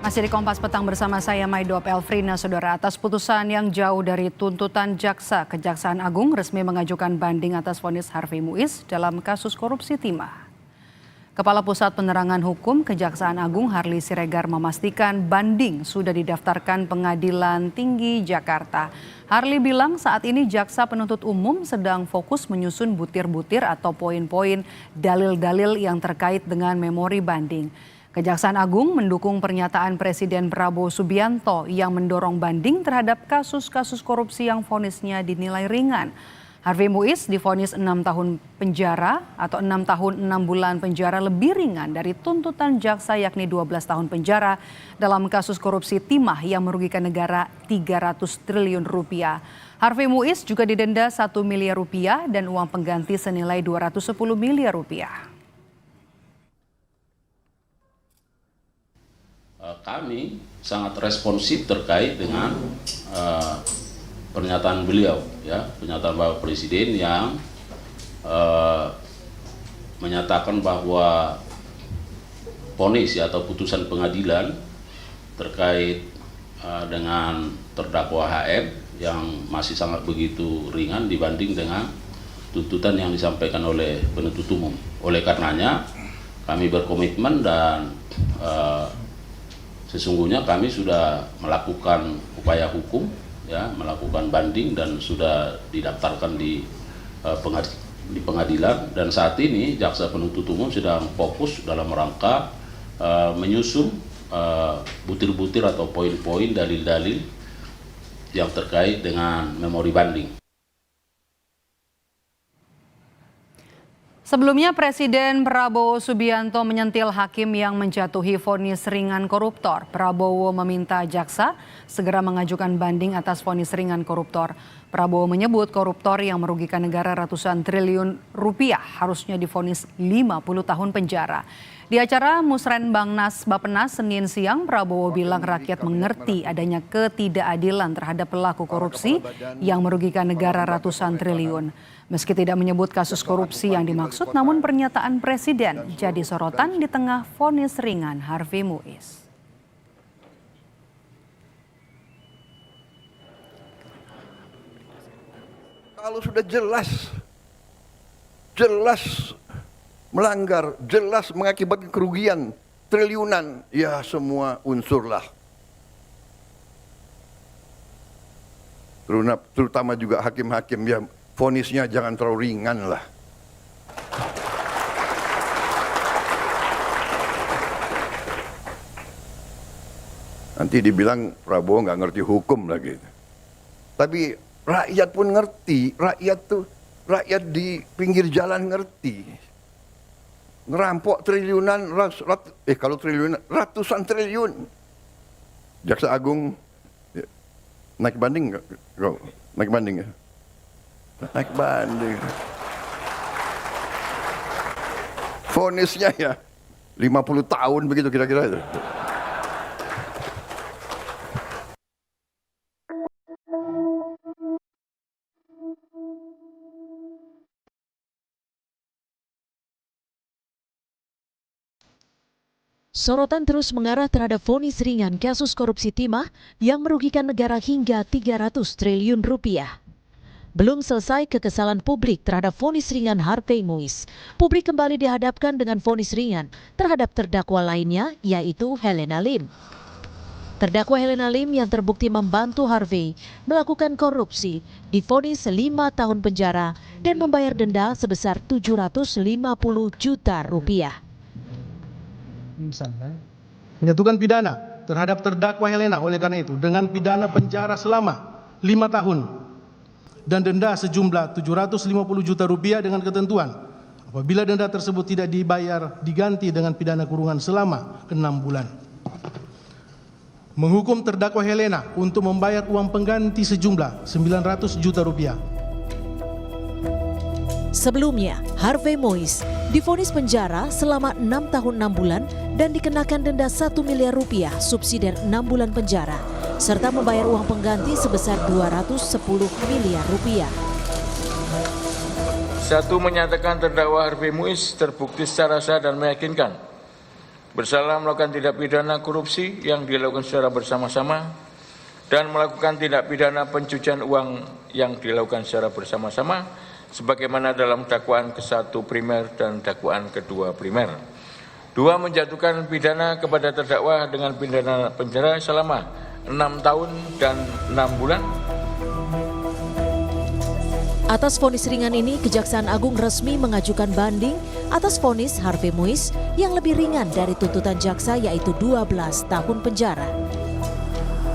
Masih di Kompas Petang bersama saya Maido Elfrina, saudara. Atas putusan yang jauh dari tuntutan jaksa, Kejaksaan Agung resmi mengajukan banding atas vonis Harvey Muiz dalam kasus korupsi timah. Kepala Pusat Penerangan Hukum Kejaksaan Agung Harli Siregar memastikan banding sudah didaftarkan Pengadilan Tinggi Jakarta. Harli bilang saat ini jaksa penuntut umum sedang fokus menyusun butir-butir atau poin-poin dalil-dalil yang terkait dengan memori banding. Kejaksaan Agung mendukung pernyataan Presiden Prabowo Subianto yang mendorong banding terhadap kasus-kasus korupsi yang vonisnya dinilai ringan. Harvey Muiz divonis 6 tahun penjara atau 6 tahun 6 bulan penjara lebih ringan dari tuntutan jaksa yakni 12 tahun penjara dalam kasus korupsi timah yang merugikan negara 300 triliun rupiah. Harvey Muiz juga didenda 1 miliar rupiah dan uang pengganti senilai 210 miliar rupiah. Kami sangat responsif terkait dengan pernyataan beliau, ya, pernyataan Bapak Presiden yang menyatakan bahwa vonis atau putusan pengadilan terkait dengan terdakwa HM yang masih sangat begitu ringan dibanding dengan tuntutan yang disampaikan oleh penuntut umum. Oleh karenanya kami berkomitmen dan sesungguhnya kami sudah melakukan upaya hukum, ya, melakukan banding dan sudah didaftarkan di pengadilan, dan saat ini jaksa penuntut umum sedang fokus dalam rangka menyusun butir-butir atau poin-poin dalil-dalil yang terkait dengan memori banding. Sebelumnya Presiden Prabowo Subianto menyentil hakim yang menjatuhi vonis ringan koruptor. Prabowo meminta jaksa segera mengajukan banding atas vonis ringan koruptor. Prabowo menyebut koruptor yang merugikan negara ratusan triliun rupiah harusnya divonis 50 tahun penjara. Di acara Musrenbangnas Bappenas Senin siang, Prabowo bilang rakyat mengerti adanya ketidakadilan terhadap pelaku korupsi yang merugikan negara ratusan triliun. Meski tidak menyebut kasus korupsi yang dimaksud, namun pernyataan Presiden jadi sorotan di tengah vonis ringan Harvey Muiz. Kalau sudah jelas melanggar, jelas mengakibatkan kerugian triliunan, ya semua unsurlah. Terutama juga hakim-hakim, ya vonisnya jangan terlalu ringan lah. Nanti dibilang Prabowo nggak ngerti hukum lagi. Tapi rakyat pun ngerti, rakyat di pinggir jalan ngerti. Ngerampok triliunan, kalau triliunan, ratusan triliun. Jaksa Agung naik banding nggak? Naik banding ya? Naik banding. Vonisnya ya 50 tahun begitu kira-kira itu. Sorotan terus mengarah terhadap vonis ringan kasus korupsi timah yang merugikan negara hingga 300 triliun rupiah. Belum selesai kekesalan publik terhadap vonis ringan Harvey Muiz, publik kembali dihadapkan dengan vonis ringan terhadap terdakwa lainnya, yaitu Helena Lim. Terdakwa Helena Lim yang terbukti membantu Harvey melakukan korupsi divonis 5 tahun penjara dan membayar denda sebesar 750 juta rupiah. Menyatukan pidana terhadap terdakwa Helena oleh karena itu dengan pidana penjara selama 5 tahun dan denda sejumlah 750 juta rupiah dengan ketentuan apabila denda tersebut tidak dibayar diganti dengan pidana kurungan selama 6 bulan. Menghukum terdakwa Helena untuk membayar uang pengganti sejumlah 900 juta rupiah. Sebelumnya, Harvey Muiz divonis penjara selama 6 tahun 6 bulan dan dikenakan denda 1 miliar rupiah subsidi 6 bulan penjara, serta membayar uang pengganti sebesar 210 miliar rupiah. Satu, menyatakan terdakwa Harvey Muiz terbukti secara sah dan meyakinkan bersalah melakukan tindak pidana korupsi yang dilakukan secara bersama-sama dan melakukan tindak pidana pencucian uang yang dilakukan secara bersama-sama sebagaimana dalam dakwaan ke-1 primer dan dakwaan kedua primer. 2. Menjatuhkan pidana kepada terdakwa dengan pidana penjara selama 6 tahun dan 6 bulan. Atas vonis ringan ini, Kejaksaan Agung resmi mengajukan banding atas vonis Harvey Muiz yang lebih ringan dari tuntutan jaksa yaitu 12 tahun penjara.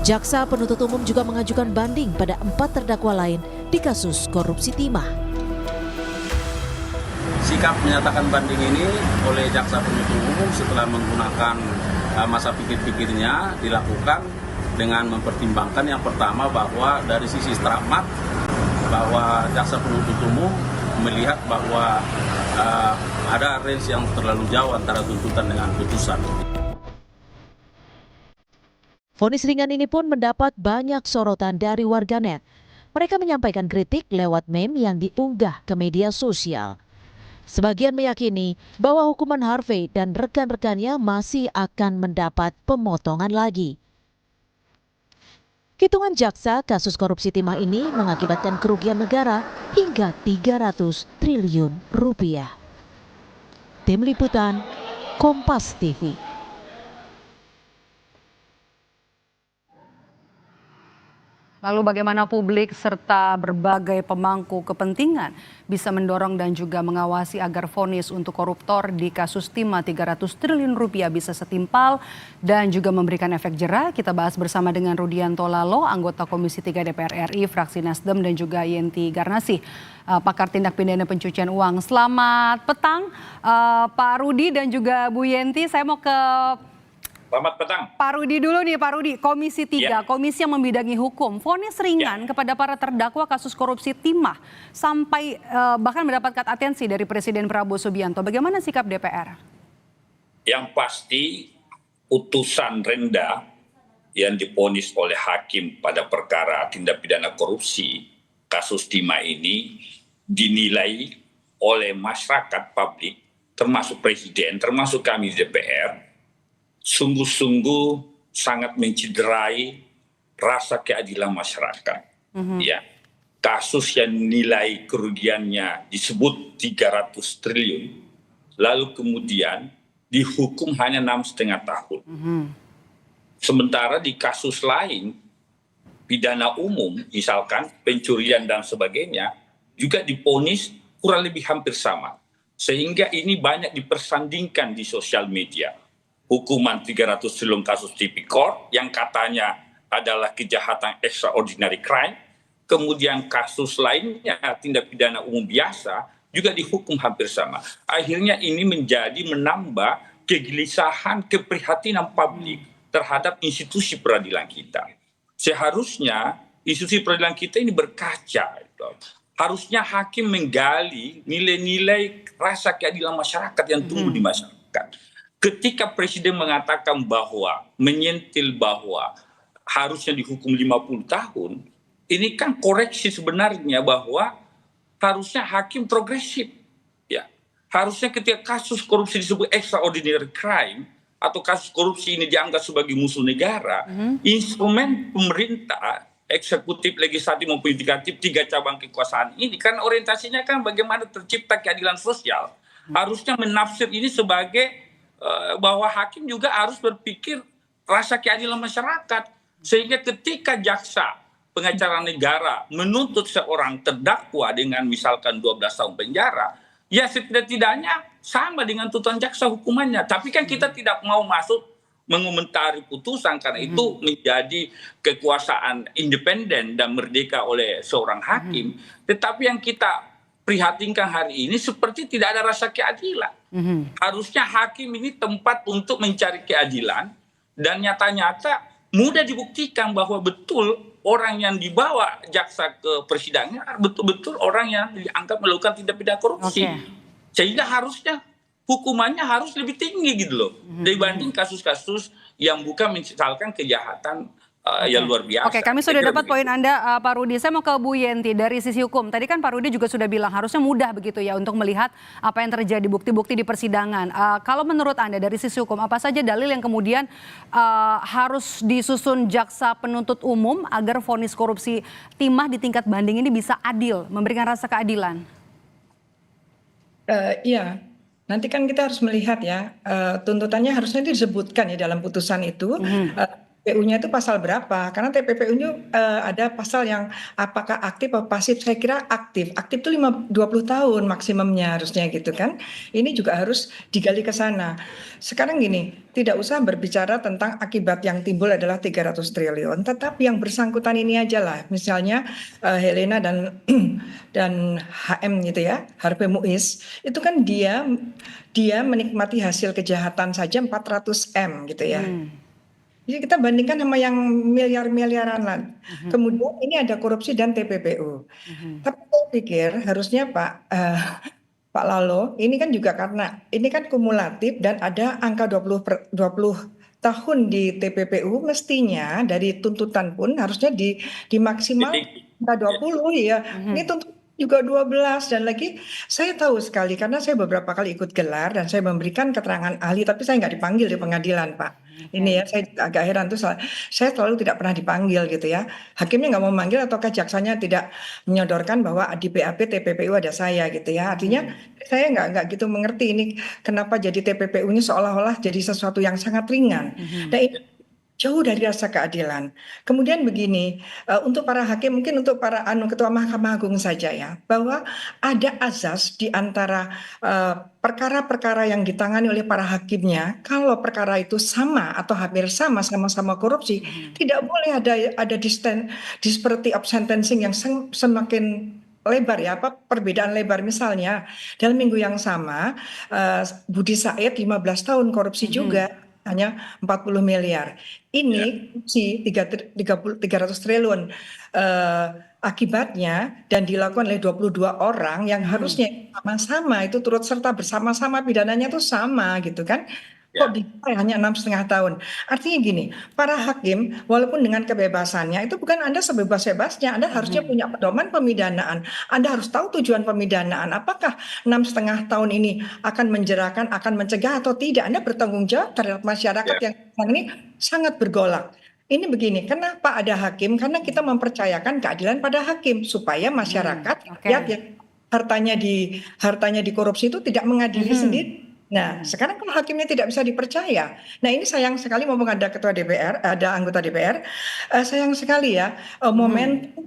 Jaksa penuntut umum juga mengajukan banding pada 4 terdakwa lain di kasus korupsi timah. Sikap menyatakan banding ini oleh jaksa penuntut umum setelah menggunakan masa pikir-pikirnya dilakukan dengan mempertimbangkan yang pertama bahwa dari sisi stramat bahwa jaksa penuntut umum melihat bahwa ada range yang terlalu jauh antara tuntutan dengan putusan. Vonis ringan ini pun mendapat banyak sorotan dari warganet. Mereka menyampaikan kritik lewat meme yang diunggah ke media sosial. Sebagian meyakini bahwa hukuman Harvey dan rekan-rekannya masih akan mendapat pemotongan lagi. Hitungan jaksa kasus korupsi timah ini mengakibatkan kerugian negara hingga 300 triliun rupiah. Tim Liputan, Kompas TV. Lalu bagaimana publik serta berbagai pemangku kepentingan bisa mendorong dan juga mengawasi agar vonis untuk koruptor di kasus timah 300 triliun rupiah bisa setimpal dan juga memberikan efek jera? Kita bahas bersama dengan Rudianto Lalo, anggota Komisi 3 DPR RI, fraksi Nasdem, dan juga Yenti Garnasih, pakar tindak pidana pencucian uang. Selamat petang Pak Rudi dan juga Bu Yenti. Saya mau ke Selamat petang. Pak Rudi dulu nih, Pak Rudi. Komisi 3, komisi yang membidangi hukum, vonis ringan kepada para terdakwa kasus korupsi timah sampai bahkan mendapatkan atensi dari Presiden Prabowo Subianto. Bagaimana sikap DPR? Yang pasti putusan rendah yang divonis oleh hakim pada perkara tindak pidana korupsi kasus timah ini dinilai oleh masyarakat publik, termasuk Presiden, termasuk kami di DPR, sungguh-sungguh sangat mencederai rasa keadilan masyarakat. Ya, kasus yang nilai kerugiannya disebut 300 triliun, lalu kemudian dihukum hanya 6,5 tahun. Sementara di kasus lain, pidana umum, misalkan pencurian dan sebagainya, juga divonis kurang lebih hampir sama. Sehingga ini banyak dipersandingkan di sosial media. Hukuman 300 triliun kasus tipikor yang katanya adalah kejahatan extraordinary crime, kemudian kasus lainnya tindak pidana umum biasa juga dihukum hampir sama. Akhirnya ini menambah kegelisahan, keprihatinan publik terhadap institusi peradilan kita. Seharusnya institusi peradilan kita ini berkaca. Harusnya hakim menggali nilai-nilai rasa keadilan masyarakat yang tumbuh di masyarakat. Ketika Presiden mengatakan bahwa, menyentil bahwa harusnya dihukum 50 tahun, ini kan koreksi sebenarnya bahwa harusnya hakim progresif. Ya. Harusnya ketika kasus korupsi disebut extraordinary crime, atau kasus korupsi ini dianggap sebagai musuh negara, instrumen pemerintah, eksekutif, legislatif maupun yudikatif, 3 cabang kekuasaan ini, kan orientasinya kan bagaimana tercipta keadilan sosial. Harusnya menafsir ini sebagai bahwa hakim juga harus berpikir rasa keadilan masyarakat. Sehingga ketika jaksa pengacara negara menuntut seorang terdakwa dengan misalkan 12 tahun penjara, ya setidak-tidaknya sama dengan tuntutan jaksa hukumannya. Tapi kan kita tidak mau masuk mengomentari putusan karena itu menjadi kekuasaan independen dan merdeka oleh seorang hakim. Tetapi yang kita prihatinkan hari ini seperti tidak ada rasa keadilan. Harusnya hakim ini tempat untuk mencari keadilan dan nyata-nyata mudah dibuktikan bahwa betul orang yang dibawa jaksa ke persidangan betul-betul orang yang dianggap melakukan tindak pidana korupsi. Sehingga harusnya hukumannya harus lebih tinggi gitu loh dibanding kasus-kasus yang bukan misalkan kejahatan yang luar biasa. Oke, kami sudah dapat poin Anda, Pak Rudi. Saya mau ke Bu Yenti dari sisi hukum. Tadi kan Pak Rudi juga sudah bilang harusnya mudah begitu ya untuk melihat apa yang terjadi, bukti-bukti di persidangan. Kalau menurut Anda dari sisi hukum, apa saja dalil yang kemudian harus disusun jaksa penuntut umum agar vonis korupsi timah di tingkat banding ini bisa adil, memberikan rasa keadilan? Iya, nanti kan kita harus melihat ya, tuntutannya harusnya disebutkan ya dalam putusan itu. TPPU-nya itu pasal berapa? Karena TPPU-nya ada pasal yang apakah aktif atau pasif. Saya kira aktif. Aktif itu 20 tahun maksimumnya harusnya gitu kan. Ini juga harus digali ke sana. Sekarang gini, tidak usah berbicara tentang akibat yang timbul adalah 300 triliun. Tetapi yang bersangkutan ini aja lah. Misalnya Helena dan dan HM gitu ya, Harvey Muiz. Itu kan dia menikmati hasil kejahatan saja 400 M gitu ya. Jadi kita bandingkan sama yang miliar-miliaran lah. Kemudian ini ada korupsi dan TPPU. Tapi saya pikir harusnya Pak Lalo, ini kan juga karena ini kan kumulatif dan ada angka 20 tahun di TPPU, mestinya dari tuntutan pun harusnya dimaksimal angka 20 ya. Ini tuntutan juga 12 dan lagi saya tahu sekali karena saya beberapa kali ikut gelar dan saya memberikan keterangan ahli tapi saya nggak dipanggil di pengadilan, Pak. Ini ya saya agak heran tuh, saya selalu tidak pernah dipanggil gitu ya. Hakimnya nggak mau manggil ataukah jaksanya tidak menyodorkan bahwa di BAP TPPU ada saya gitu ya. Artinya saya nggak gitu mengerti ini kenapa jadi TPPU-nya seolah-olah jadi sesuatu yang sangat ringan. Dan ini jauh dari rasa keadilan. Kemudian begini, untuk para hakim, mungkin untuk para ketua Mahkamah Agung saja ya, bahwa ada azas di antara perkara-perkara yang ditangani oleh para hakimnya, kalau perkara itu sama atau hampir sama-sama korupsi, tidak boleh ada disparity of sentencing yang semakin lebar ya, perbedaan lebar. Misalnya dalam minggu yang sama Budi Said 15 tahun korupsi juga hanya 40 miliar. Ini si 300 triliun akibatnya dan dilakukan oleh 22 orang yang harusnya sama-sama itu turut serta bersama-sama pidananya itu sama gitu kan. Kok hanya 6,5 tahun. Artinya gini, para hakim walaupun dengan kebebasannya itu bukan Anda sebebas-bebasnya, Anda harusnya punya pedoman pemidanaan. Anda harus tahu tujuan pemidanaan. Apakah 6,5 tahun ini akan menjerahkan, akan mencegah atau tidak? Anda bertanggung jawab terhadap masyarakat yang sekarang ini sangat bergolak. Ini begini, kenapa ada hakim? Karena kita mempercayakan keadilan pada hakim supaya masyarakat lihat ya hartanya dikorupsi itu tidak mengadili sendiri. Nah, sekarang kalau hakimnya tidak bisa dipercaya. Nah, ini sayang sekali mumpung ada ketua DPR, ada anggota DPR, sayang sekali ya momentum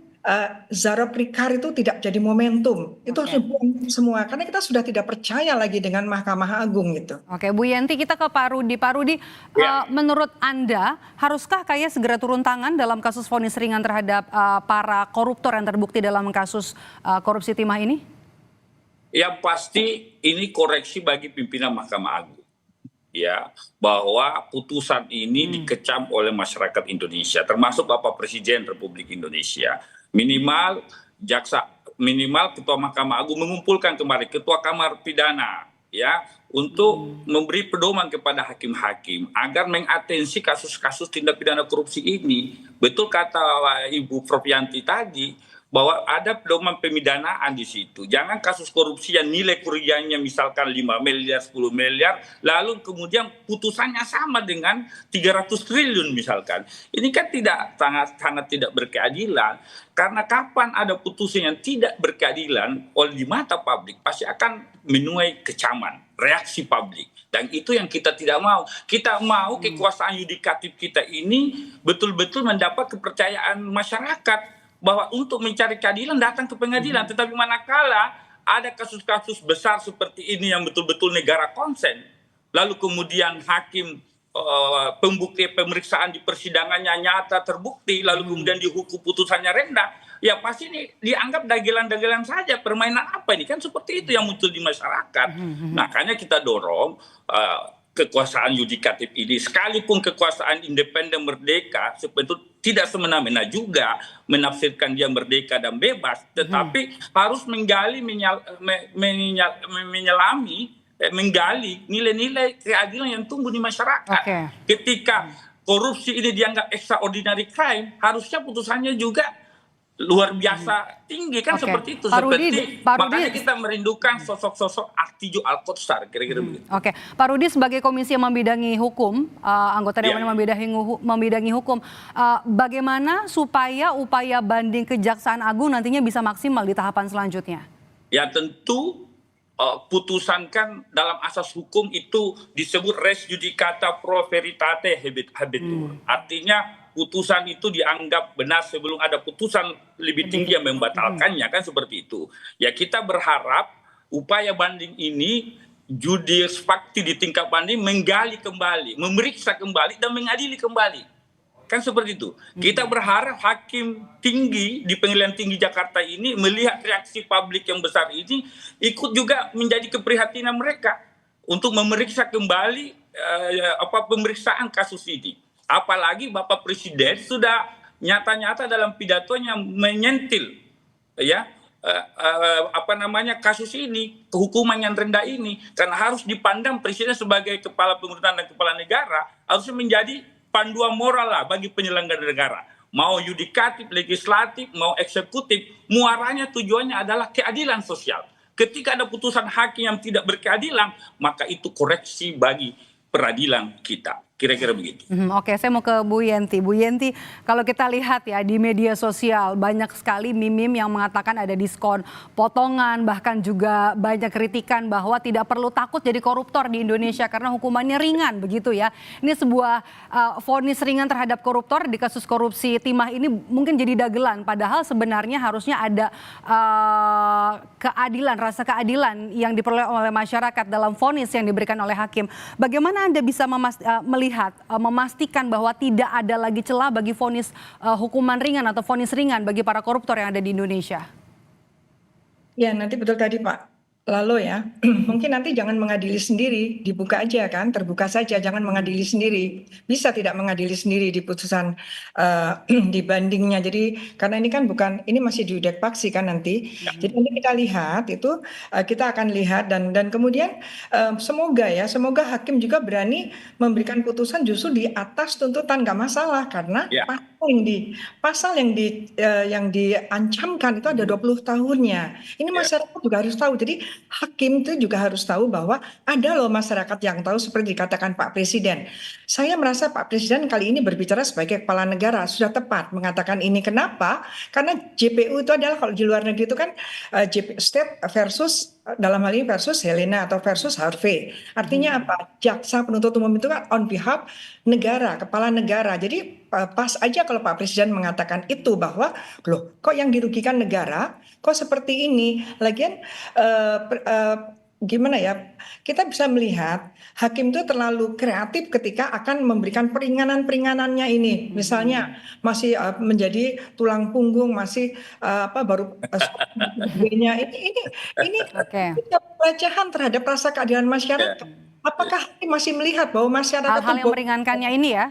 Zara Prikar itu tidak jadi momentum. Itu harus dibuang semua karena kita sudah tidak percaya lagi dengan Mahkamah Agung gitu. Oke, Bu Yenti, kita ke Pak Rudi. Pak Rudi, menurut Anda haruskah KAI segera turun tangan dalam kasus vonis ringan terhadap para koruptor yang terbukti dalam kasus korupsi timah ini? Yang pasti ini koreksi bagi pimpinan Mahkamah Agung. Ya, bahwa putusan ini dikecam oleh masyarakat Indonesia, termasuk Bapak Presiden Republik Indonesia. Minimal ketua Mahkamah Agung mengumpulkan kembali ketua Kamar Pidana ya untuk memberi pedoman kepada hakim-hakim agar mengatensi kasus-kasus tindak pidana korupsi ini. Betul kata Ibu Prof Yanti tadi, bahwa ada pedoman pemidanaan di situ. Jangan kasus korupsi yang nilai kerugiannya misalkan 5 miliar, 10 miliar, lalu kemudian putusannya sama dengan 300 triliun misalkan. Ini kan sangat tidak berkeadilan. Karena kapan ada putusan yang tidak berkeadilan oleh di mata publik, pasti akan menuai kecaman, reaksi publik. Dan itu yang kita tidak mau. Kita mau kekuasaan yudikatif kita ini betul-betul mendapat kepercayaan masyarakat. Bahwa untuk mencari keadilan datang ke pengadilan, tetapi manakala ada kasus-kasus besar seperti ini yang betul-betul negara konsen, lalu kemudian hakim pemeriksaan di persidangannya nyata terbukti, lalu kemudian dihukum putusannya rendah, ya pasti ini dianggap dagelan-dagelan saja, permainan apa ini, kan seperti itu yang muncul di masyarakat. Makanya kita dorong kekuasaan yudikatif ini, sekalipun kekuasaan independen merdeka, sebetulnya tidak semena-mena juga menafsirkan dia merdeka dan bebas, tetapi harus menggali, menggali nilai-nilai keadilan yang tumbuh di masyarakat. Ketika korupsi ini dianggap extraordinary crime, harusnya putusannya juga luar biasa tinggi kan. Oke. Seperti itu. Pak Rudi, Makanya kita merindukan sosok-sosok Artijo Alkotsar, kira-kira begitu. Oke, Pak Rudi sebagai komisi yang membidangi hukum, anggota Dewan yang membidangi hukum, bagaimana supaya upaya banding Kejaksaan Agung nantinya bisa maksimal di tahapan selanjutnya? Ya tentu putusan kan dalam asas hukum itu disebut res judicata pro veritate habetur. Artinya putusan itu dianggap benar sebelum ada putusan lebih tinggi yang membatalkannya, kan seperti itu. Ya kita berharap upaya banding ini judis fakti di tingkat banding menggali kembali, memeriksa kembali dan mengadili kembali. Kan seperti itu. Kita berharap hakim tinggi di Pengadilan Tinggi Jakarta ini melihat reaksi publik yang besar ini, ikut juga menjadi keprihatinan mereka untuk memeriksa kembali pemeriksaan kasus ini. Apalagi Bapak Presiden sudah nyata-nyata dalam pidatonya menyentil ya kasus ini, kehukuman yang rendah ini, karena harus dipandang Presiden sebagai kepala pemerintahan dan kepala negara harusnya menjadi panduan moral lah bagi penyelenggara negara. Mau yudikatif, legislatif, mau eksekutif, muaranya tujuannya adalah keadilan sosial. Ketika ada putusan hakim yang tidak berkeadilan, maka itu koreksi bagi peradilan kita. Kira-kira begitu. Oke, saya mau ke Bu Yenti. Bu Yenti, kalau kita lihat ya di media sosial banyak sekali meme yang mengatakan ada diskon potongan, bahkan juga banyak kritikan bahwa tidak perlu takut jadi koruptor di Indonesia karena hukumannya ringan begitu ya. Ini sebuah vonis ringan terhadap koruptor di kasus korupsi timah ini mungkin jadi dagelan, padahal sebenarnya harusnya ada keadilan, rasa keadilan yang diperoleh oleh masyarakat dalam vonis yang diberikan oleh hakim. Bagaimana Anda bisa memastikan bahwa tidak ada lagi celah bagi vonis hukuman ringan atau vonis ringan bagi para koruptor yang ada di Indonesia? Ya, nanti betul tadi Pak Lalo ya, mungkin nanti jangan mengadili sendiri, dibuka aja kan, terbuka saja, jangan mengadili sendiri. Bisa tidak mengadili sendiri di putusan di bandingnya. Jadi karena ini kan ini masih di yudek paksi kan nanti. Jadi nanti kita lihat itu, kita akan lihat dan kemudian semoga hakim juga berani memberikan putusan justru di atas tuntutan, nggak masalah karena pasal yang diancamkan itu ada 20 tahunnya. Ini masyarakat juga harus tahu. Jadi hakim itu juga harus tahu bahwa ada loh masyarakat yang tahu, seperti dikatakan Pak Presiden. Saya merasa Pak Presiden kali ini berbicara sebagai kepala negara sudah tepat mengatakan ini. Kenapa? Karena JPU itu adalah, kalau di luar negeri itu kan state versus, dalam hal ini versus Helena atau versus Harvey. Artinya apa? Jaksa penuntut umum itu kan on behalf negara, kepala negara. Jadi pas aja kalau Pak Presiden mengatakan itu, bahwa loh kok yang dirugikan negara, kok seperti ini. Lagian gimana ya, kita bisa melihat hakim itu terlalu kreatif ketika akan memberikan peringanannya ini. Misalnya masih menjadi tulang punggung, masih baru ini pelecehan terhadap rasa keadilan masyarakat. Apakah hakim masih melihat bahwa masyarakat hal-hal yang meringankannya ini ya?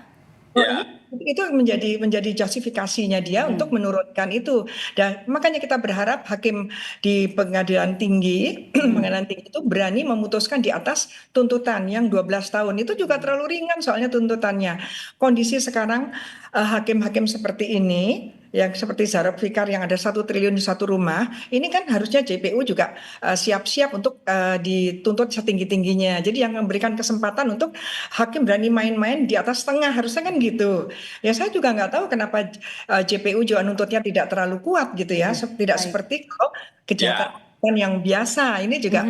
Itu menjadi justifikasinya dia untuk menurunkan itu. Dan makanya kita berharap hakim di pengadilan tinggi itu berani memutuskan di atas tuntutan yang 12 tahun. Itu juga terlalu ringan soalnya tuntutannya. Kondisi sekarang hakim-hakim seperti ini, yang seperti Zarab Fikar yang ada 1 triliun di satu rumah, ini kan harusnya JPU juga siap-siap untuk dituntut setinggi-tingginya. Jadi yang memberikan kesempatan untuk hakim berani main-main di atas tengah, harusnya kan gitu. Ya saya juga nggak tahu kenapa JPU juga nuntutnya tidak terlalu kuat gitu ya, tidak seperti kalau kejahatan yang biasa. Ini juga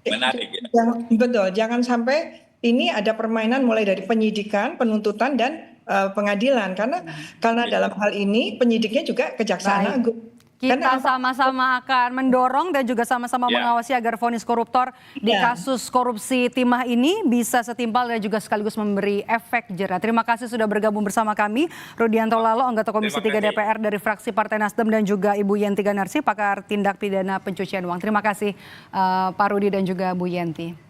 menarik ya. Betul, jangan sampai ini ada permainan mulai dari penyidikan, penuntutan dan pengadilan, karena dalam hal ini penyidiknya juga Kejaksaan Agung. Kita sama-sama akan mendorong dan juga sama-sama mengawasi agar vonis koruptor di kasus korupsi timah ini bisa setimpal dan juga sekaligus memberi efek jera. Terima kasih sudah bergabung bersama kami, Rudianto Lalo, anggota Komisi 3 DPR dari fraksi Partai Nasdem, dan juga Ibu Yenti Ganarsi, pakar tindak pidana pencucian uang. Terima kasih Pak Rudi dan juga Bu Yenti.